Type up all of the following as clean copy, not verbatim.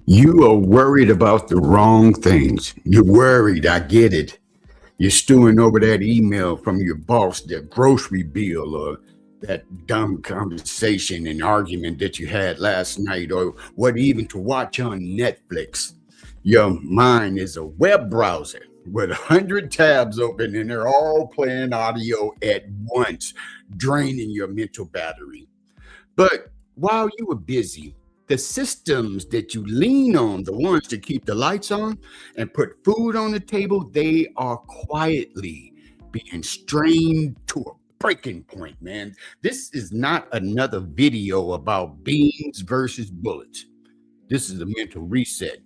You are worried about the wrong things. You're worried. I get it. You're stewing over that email from your boss, that grocery bill, or that dumb conversation and argument that you had last night, or what even to watch on Netflix. Your mind is a web browser with 100 tabs open and they're all playing audio at once, draining your mental battery. But while you were busy, the systems that you lean on, the ones that keep the lights on and put food on the table, they are quietly being strained to a breaking point, man. This is not another video about beans versus bullets. This is a mental reset.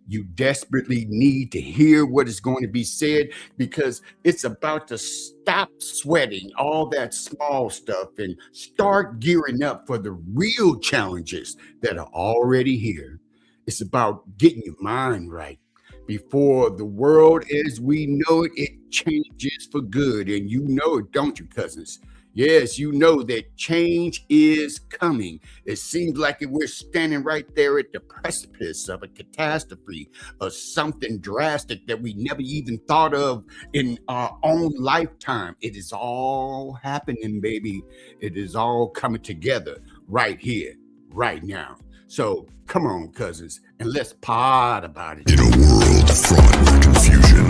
You desperately need to hear what is going to be said because it's about to stop sweating all that small stuff and start gearing up for the real challenges that are already here. It's about getting your mind right before the world as we know it changes for good. And you know it, don't you, cousins? Yes, you know that change is coming. It seems like we're standing right there at the precipice of a catastrophe or something drastic that we never even thought of in our own lifetime. It is all happening, baby. It is all coming together right here, right now. So come on, cousins, and let's pod about it. In a world fraught with confusion,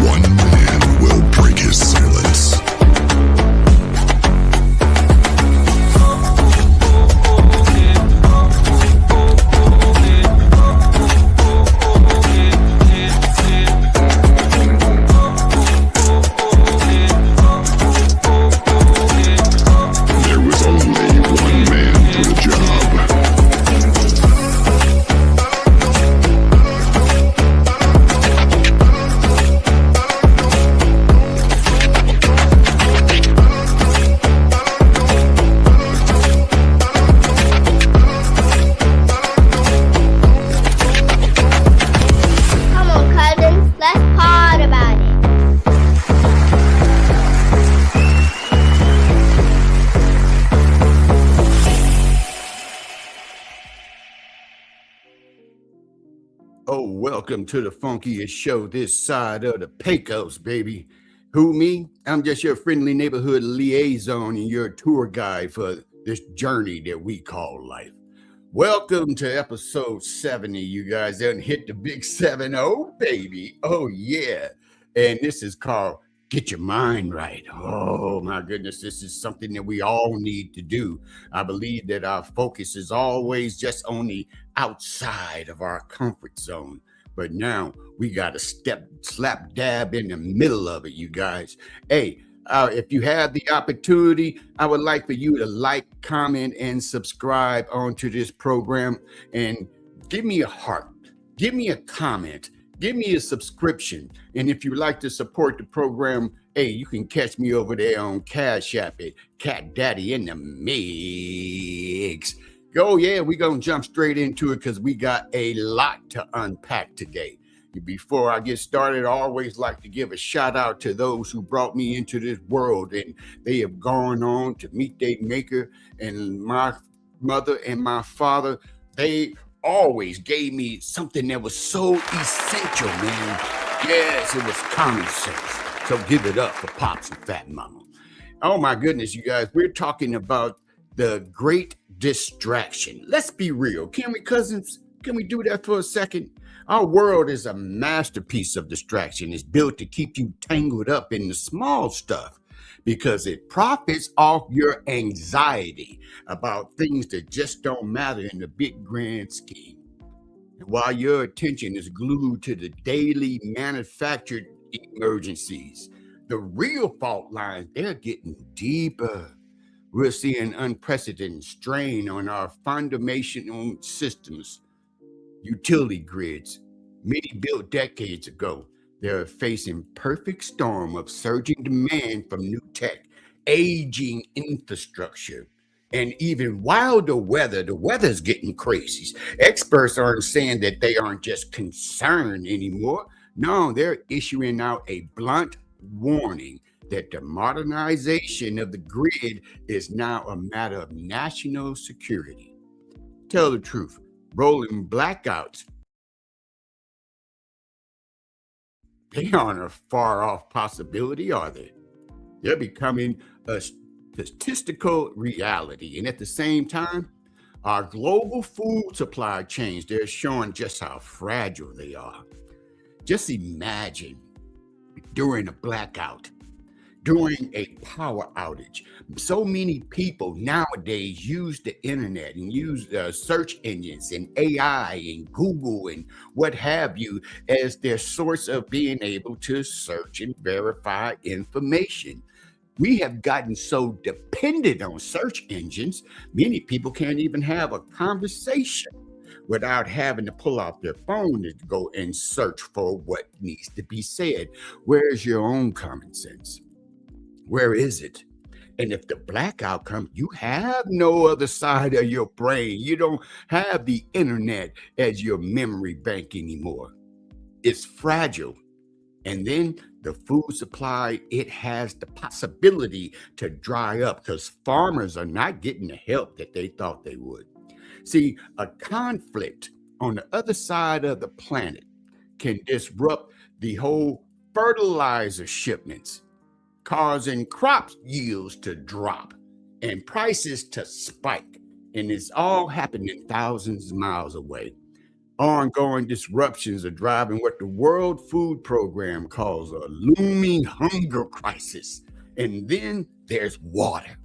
one man will break his silence. There was only one man for the job. Come on, cousins, let's pod about it. Oh, welcome to the funkiest show this side of the Pecos, baby. Who, me? I'm just your friendly neighborhood liaison and your tour guide for this journey that we call life. Welcome to episode 70, you guys. Done hit the big 7-0, baby. Oh, yeah. And this is called Get Your Mind Right. Oh, my goodness. This is something that we all need to do. I believe that our focus is always just on the outside of our comfort zone. But now we got to slap dab in the middle of it, you guys. Hey, if you have the opportunity, I would like for you to like, comment, and subscribe onto this program and give me a heart, give me a comment, give me a subscription. And if you'd like to support the program, hey, you can catch me over there on Cash App at Cat Daddy in the Mix. Oh, yeah, we're going to jump straight into it because we got a lot to unpack today. Before I get started, I always like to give a shout out to those who brought me into this world and they have gone on to meet their maker. And my mother and my father, they always gave me something that was so essential, man. Yes, it was common sense. So give it up for Pops and Fat Mama. Oh my goodness, you guys, we're talking about the great distraction. Let's be real. Can we, cousins? Can we do that for a second? Our world is a masterpiece of distraction. It's built to keep you tangled up in the small stuff because it profits off your anxiety about things that just don't matter in the big grand scheme. And while your attention is glued to the daily manufactured emergencies, the real fault lines, they're getting deeper. We're seeing unprecedented strain on our fundamental systems, utility grids, many built decades ago. They're facing perfect storm of surging demand from new tech, aging infrastructure, and even wilder weather. The weather's getting crazy. Experts aren't saying that they aren't just concerned anymore. No, they're issuing out a blunt warning that the modernization of the grid is now a matter of national security. Tell the truth, rolling blackouts They aren't a far off possibility, are they? They're becoming a statistical reality. And at the same time, our global food supply chains, they're showing just how fragile they are. Just imagine during a blackout, during a power outage. So many people nowadays use the internet and use search engines and AI and Google and what have you as their source of being able to search and verify information. We have gotten so dependent on search engines, many people can't even have a conversation without having to pull out their phone to go and search for what needs to be said. Where's your own common sense? Where is it? And if the blackout comes, you have no other side of your brain. You don't have the internet as your memory bank anymore. It's fragile. And then the food supply, it has the possibility to dry up because farmers are not getting the help that they thought they would. See, a conflict on the other side of the planet can disrupt the whole fertilizer shipments, causing crop yields to drop and prices to spike. And it's all happening thousands of miles away. Ongoing disruptions are driving what the World Food Program calls a looming hunger crisis. And then there's water.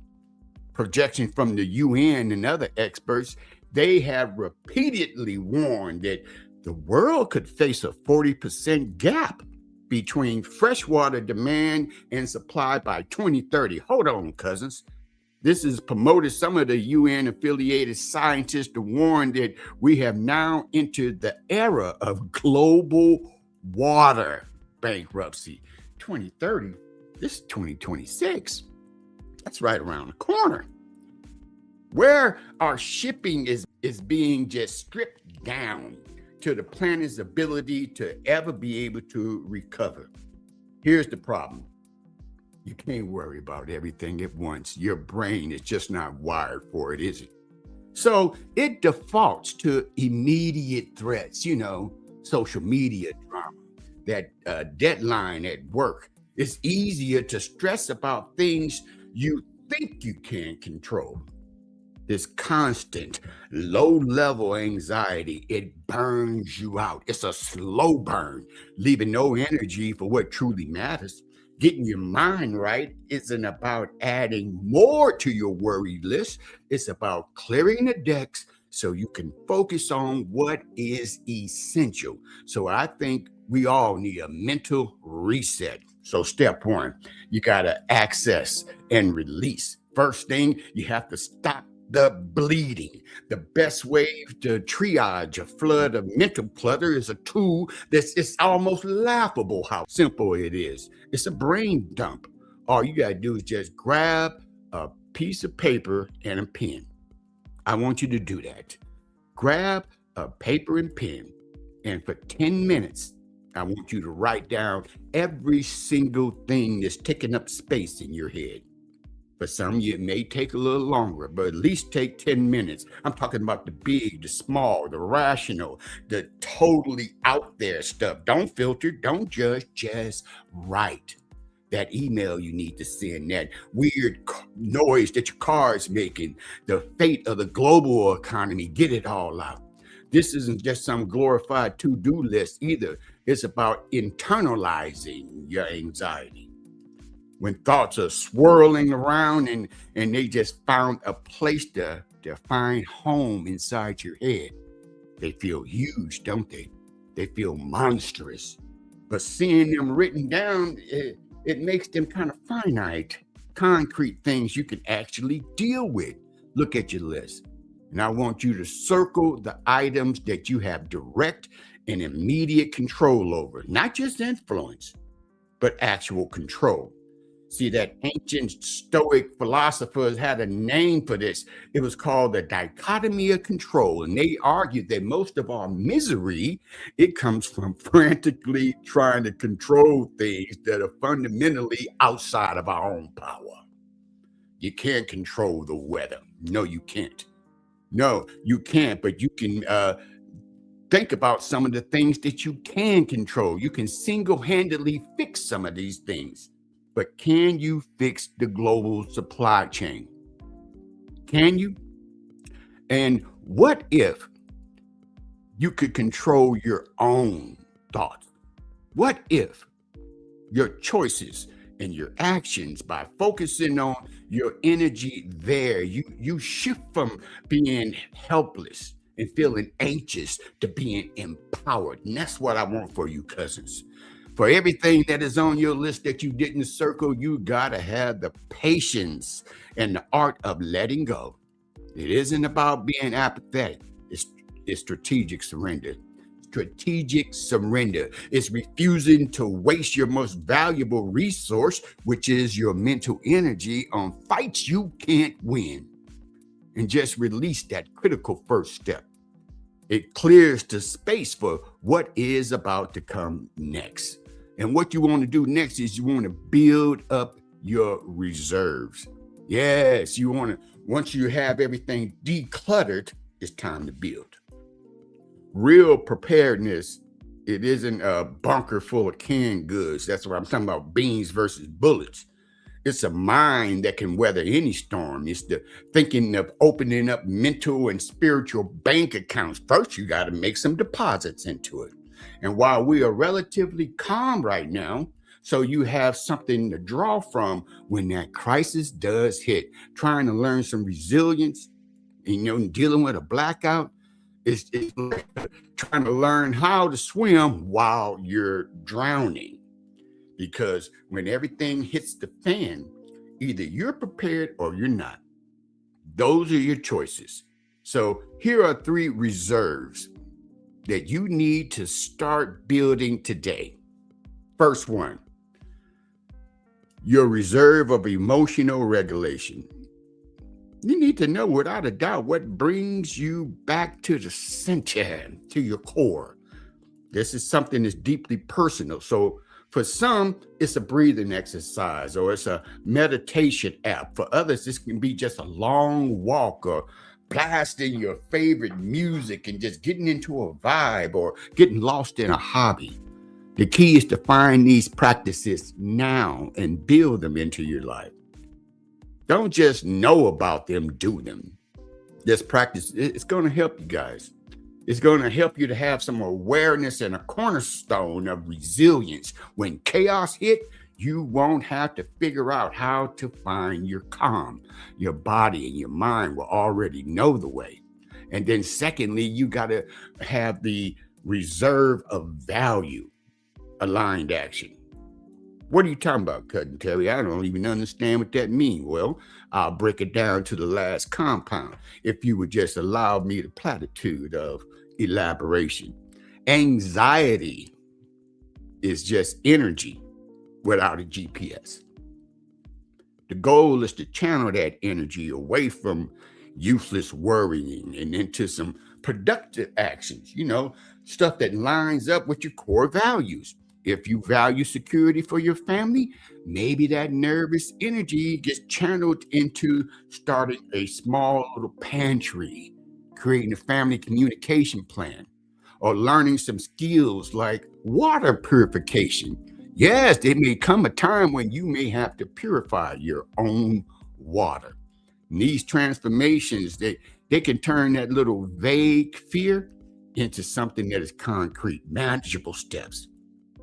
Projections from the UN and other experts, they have repeatedly warned that the world could face a 40% gap between freshwater demand and supply by 2030. Hold on, cousins. This has promoted some of the UN affiliated scientists to warn that we have now entered the era of global water bankruptcy. 2030, this is 2026. That's right around the corner. Where our shipping is being just stripped down to the planet's ability to ever be able to recover. Here's the problem. You can't worry about everything at once. Your brain is just not wired for it, is it? So it defaults to immediate threats, social media drama, that deadline at work. It's easier to stress about things you think you can control. This constant low-level anxiety, it burns you out. It's a slow burn, leaving no energy for what truly matters. Getting your mind right isn't about adding more to your worry list. It's about clearing the decks so you can focus on what is essential. So I think we all need a mental reset. So step one, you got to access and release. First thing, you have to stop the bleeding. The best way to triage a flood of mental clutter is a tool it's almost laughable how simple it is. It's a brain dump. All you got to do is just grab a piece of paper and a pen. I want you to do that. Grab a paper and pen, and for 10 minutes, I want you to write down every single thing that's taking up space in your head. For some, it may take a little longer, but at least take 10 minutes. I'm talking about the big, the small, the rational, the totally out there stuff. Don't filter, don't judge, just write. That email you need to send, that weird noise that your car is making, the fate of the global economy, get it all out. This isn't just some glorified to-do list either. It's about internalizing your anxiety. When thoughts are swirling around and they just found a place to find home inside your head, they feel huge, don't they? They feel monstrous. But seeing them written down, it makes them kind of finite, concrete things you can actually deal with. Look at your list. And I want you to circle the items that you have direct and immediate control over, not just influence, but actual control. See, that ancient Stoic philosophers had a name for this. It was called the dichotomy of control. And they argued that most of our misery, it comes from frantically trying to control things that are fundamentally outside of our own power. You can't control the weather. No, you can't. No, you can't, but you can Think about some of the things that you can control. You can single-handedly fix some of these things, but can you fix the global supply chain? Can you? And what if you could control your own thoughts? What if your choices and your actions, by focusing on your energy there, you shift from being helpless and feeling anxious to being empowered? And that's what I want for you, cousins. For everything that is on your list that you didn't circle, you gotta have the patience and the art of letting go. It isn't about being apathetic. It's strategic surrender. Strategic surrender is refusing to waste your most valuable resource, which is your mental energy, on fights you can't win. And just release that critical first step. It clears the space for what is about to come next. And what you want to do next is you want to build up your reserves. Yes, you want to, once you have everything decluttered, it's time to build. Real preparedness, it isn't a bunker full of canned goods. That's what I'm talking about, beans versus bullets. It's a mind that can weather any storm. It's the thinking of opening up mental and spiritual bank accounts. First, you got to make some deposits into it. And while we are relatively calm right now, so you have something to draw from when that crisis does hit, trying to learn some resilience, dealing with a blackout, it's like trying to learn how to swim while you're drowning. Because when everything hits the fan, either you're prepared or you're not. Those are your choices. So here are 3 reserves that you need to start building today. First one, your reserve of emotional regulation. You need to know without a doubt what brings you back to the center, to your core. This is something that's deeply personal. So for some, it's a breathing exercise or it's a meditation app. For others, this can be just a long walk or blasting your favorite music and just getting into a vibe or getting lost in a hobby. The key is to find these practices now and build them into your life. Don't just know about them, do them. This practice, it's going to help you guys. It's going to help you to have some awareness and a cornerstone of resilience. When chaos hit, you won't have to figure out how to find your calm. Your body and your mind will already know the way. And then secondly, you got to have the reserve of value aligned action. What are you talking about, Cousin Terry? I don't even understand what that means. Well, I'll break it down to the last compound, if you would just allow me the platitude of elaboration. Anxiety is just energy without a GPS. The goal is to channel that energy away from useless worrying and into some productive actions, stuff that lines up with your core values. If you value security for your family, maybe that nervous energy gets channeled into starting a small little pantry, creating a family communication plan, or learning some skills like water purification. Yes, there may come a time when you may have to purify your own water. And these transformations, they can turn that little vague fear into something that is concrete, manageable steps.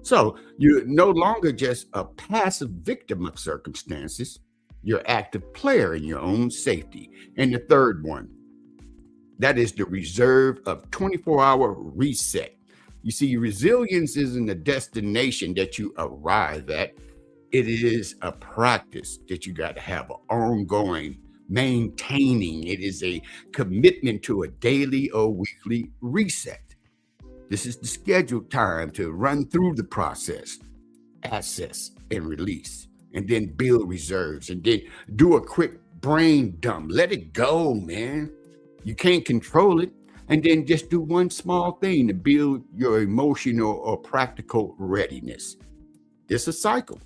So you're no longer just a passive victim of circumstances. You're an active player in your own safety. And the third one, that is the reserve of 24-hour reset. You see, resilience isn't a destination that you arrive at. It is a practice that you got to have an ongoing maintaining. It is a commitment to a daily or weekly reset. This is the scheduled time to run through the process, assess and release, and then build reserves, and then do a quick brain dump. Let it go, man. You can't control it. And then just do one small thing to build your emotional or practical readiness. It's a cycle.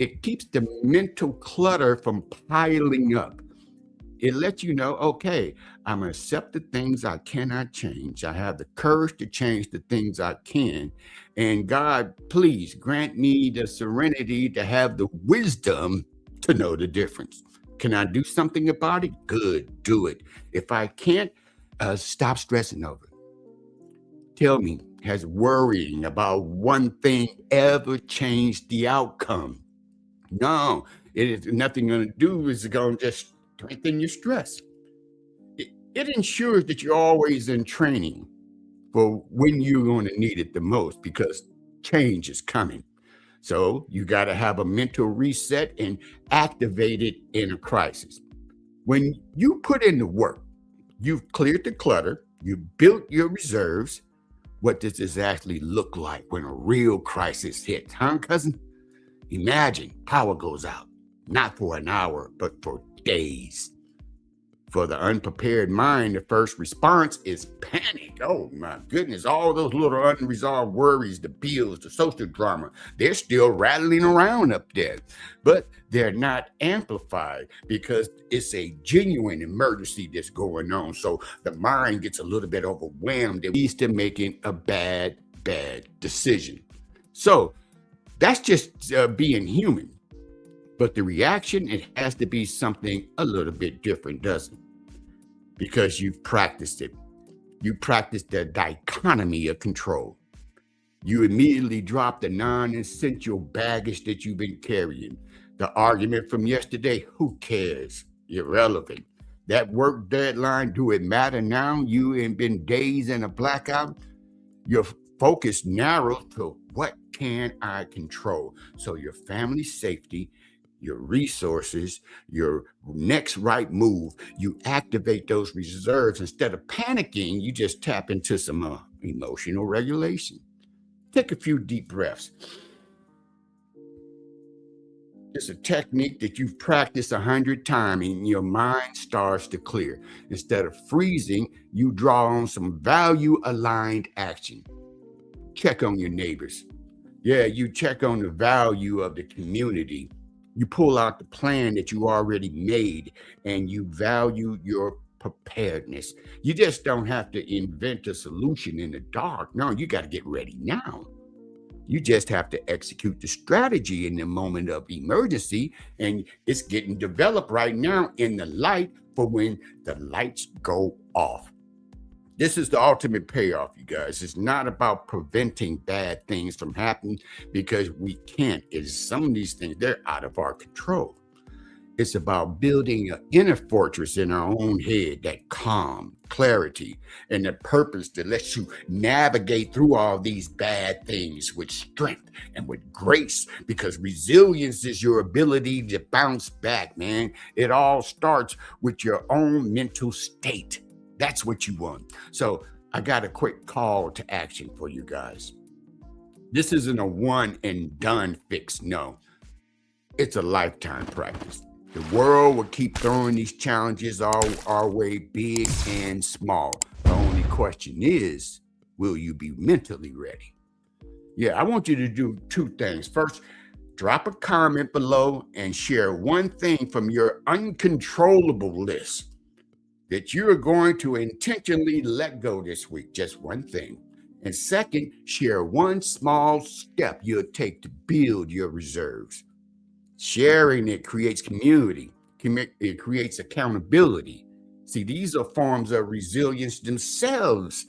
It keeps the mental clutter from piling up. It lets you know, okay, I'm going to accept the things I cannot change. I have the courage to change the things I can. And God, please grant me the serenity to have the wisdom to know the difference. Can I do something about it? Good, do it. If I can't, stop stressing over it. Tell me, has worrying about one thing ever changed the outcome? No, it is nothing going to do is going to just strengthen your stress. It ensures that you're always in training for when you're going to need it the most because change is coming. So you got to have a mental reset and activate it in a crisis. When you put in the work, you've cleared the clutter, you built your reserves. What does this actually look like when a real crisis hits, huh, cousin? Imagine power goes out, not for an hour, but for days. For the unprepared mind, the first response is panic. Oh my goodness, all those little unresolved worries, the bills, the social drama, they're still rattling around up there. But they're not amplified because it's a genuine emergency that's going on. So the mind gets a little bit overwhelmed and leads to making a bad decision. So that's just being human. But the reaction, it has to be something a little bit different, doesn't it? Because you've practiced it. You practiced the dichotomy of control. You immediately drop the non-essential baggage that you've been carrying. The argument from yesterday, who cares? Irrelevant. That work deadline, do it matter now? You ain't been days in a blackout. Your focus narrows to what can I control? So your family's safety, your resources, your next right move, you activate those reserves. Instead of panicking, you just tap into some emotional regulation. Take a few deep breaths. It's a technique that you've practiced 100 times and your mind starts to clear. Instead of freezing, you draw on some value-aligned action. Check on your neighbors. Yeah, you check on the value of the community. You pull out the plan that you already made and you value your preparedness. You just don't have to invent a solution in the dark. No, you got to get ready now. You just have to execute the strategy in the moment of emergency, and it's getting developed right now in the light for when the lights go off. This is the ultimate payoff, you guys. It's not about preventing bad things from happening because we can't. It's some of these things, they're out of our control. It's about building an inner fortress in our own head, that calm, clarity, and the purpose that lets you navigate through all these bad things with strength and with grace, because resilience is your ability to bounce back, man. It all starts with your own mental state. That's what you want. So I got a quick call to action for you guys. This isn't a one and done fix. No, it's a lifetime practice. The world will keep throwing these challenges our way, big and small. The only question is, will you be mentally ready? Yeah, I want you to do two things. First, drop a comment below and share one thing from your uncontrollable list that you're going to intentionally let go this week, just one thing. And second, share one small step you'll take to build your reserves. Sharing it creates community. It creates accountability. See, these are forms of resilience themselves.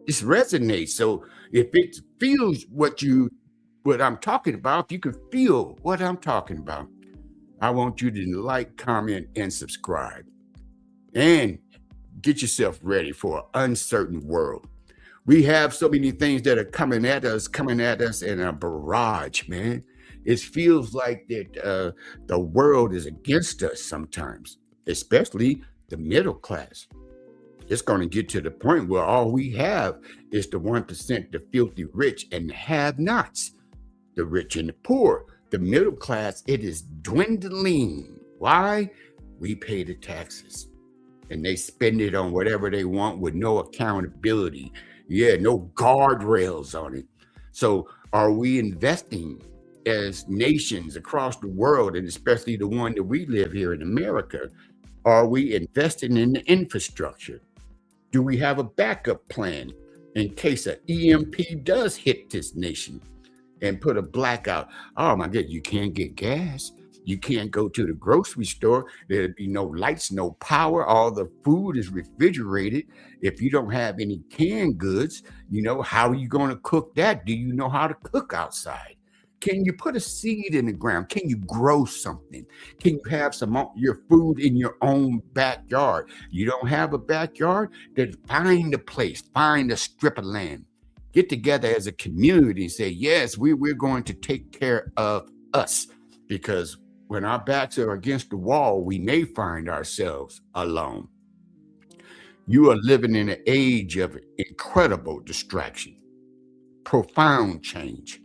This resonates. So if it feels what I'm talking about, if you can feel what I'm talking about, I want you to like, comment, and subscribe. And get yourself ready for an uncertain world. We have so many things that are coming at us in a barrage, man. It feels like that the world is against us sometimes, especially the middle class. It's going to get to the point where all we have is the 1%, the filthy rich, and the have-nots, the rich and the poor. The middle class, it is dwindling. Why? We pay the taxes and they spend it on whatever they want with no accountability. Yeah, no guardrails on it. So are we investing as nations across the world, and especially the one that we live here in America? Are we investing in the infrastructure? Do we have a backup plan in case an EMP does hit this nation and put a blackout? Oh my God, you can't get gas. You can't go to the grocery store. There'll be no lights, no power. All the food is refrigerated. If you don't have any canned goods, how are you going to cook that? Do you know how to cook outside? Can you put a seed in the ground? Can you grow something? Can you have some of your food in your own backyard? You don't have a backyard? Then find a place, find a strip of land. Get together as a community and say, yes, we're going to take care of us. Because when our backs are against the wall, we may find ourselves alone. You are living in an age of incredible distraction, profound change.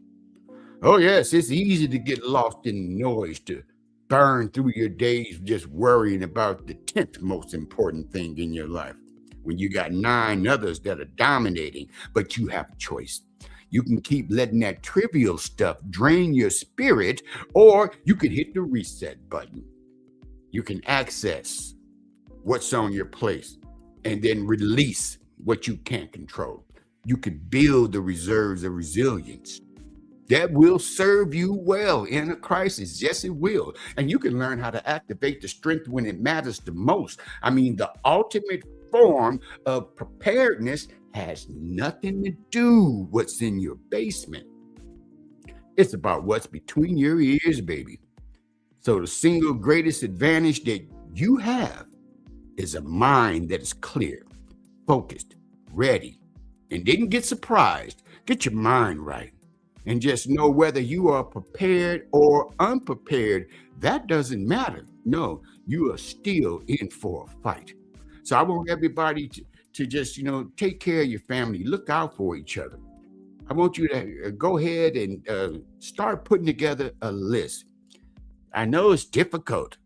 Oh, yes, it's easy to get lost in noise, to burn through your days just worrying about the 10th most important thing in your life, when you got 9 others that are dominating, but you have a choice. You can keep letting that trivial stuff drain your spirit, or you can hit the reset button. You can access what's on your plate and then release what you can't control. You can build the reserves of resilience that will serve you well in a crisis. Yes, it will. And you can learn how to activate the strength when it matters the most. I mean, the ultimate form of preparedness has nothing to do with what's in your basement. It's about what's between your ears, baby. So the single greatest advantage that you have is a mind that is clear, focused, ready, and didn't get surprised. Get your mind right. And just know whether you are prepared or unprepared, that doesn't matter. No, you are still in for a fight. So I want everybody to just, take care of your family, look out for each other. I want you to go ahead and start putting together a list. I know it's difficult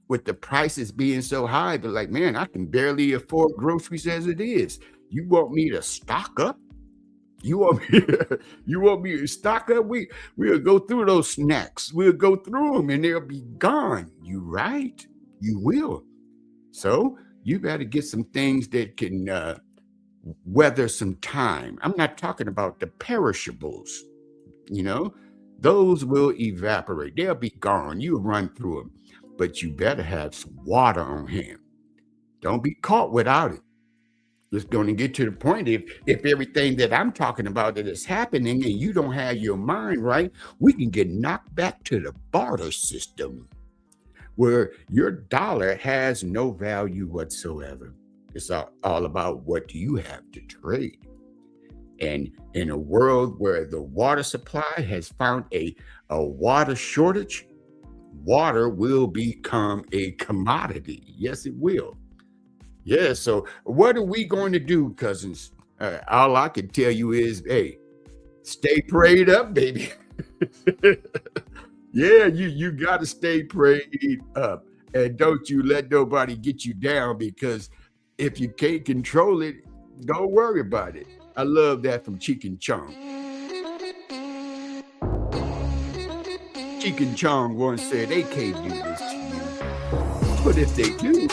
with the prices being so high, but like, man, I can barely afford groceries as it is. You want me to stock up? You want me to stock up? We'll go through those snacks. We'll go through them and they'll be gone. You right? You will. So you got to get some things that can weather some time. I'm not talking about the perishables. Those will evaporate. They'll be gone. You'll run through them. But you better have some water on hand. Don't be caught without it. It's going to get to the point if everything that I'm talking about that is happening and you don't have your mind right, we can get knocked back to the barter system where your dollar has no value whatsoever. It's all about what do you have to trade. And in a world where the water supply has found a water shortage, water will become a commodity. Yes, it will. Yeah, so what are we going to do, cousins? All I can tell you is, hey, stay prayed up, baby. Yeah, you got to stay prayed up. And don't you let nobody get you down, because if you can't control it, don't worry about it. I love that from Cheek and Chong. Cheek and Chong once said they can't do this to you. But if they do,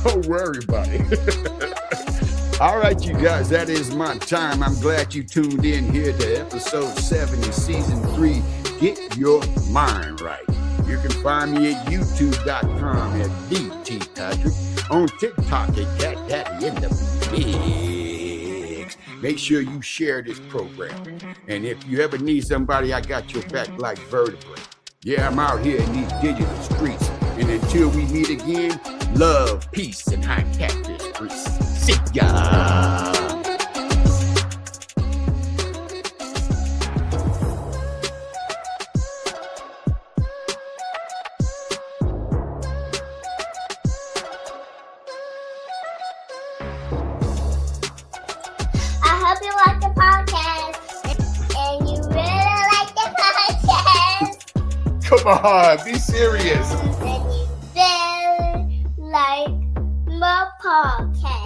don't worry about it. All right, you guys, that is my time. I'm glad you tuned in here to episode 7 of season 3. Get your mind right. You can find me at youtube.com at TheTPatrick, on TikTok at Cat Daddy in the Mix. Make sure you share this program. And if you ever need somebody, I got your back like vertebrae. Yeah, I'm out here in these digital streets. And until we meet again, love, peace, and high catfish grease. See ya! I hope you like the podcast and you really like the podcast. Come on, be serious. And you really like my podcast.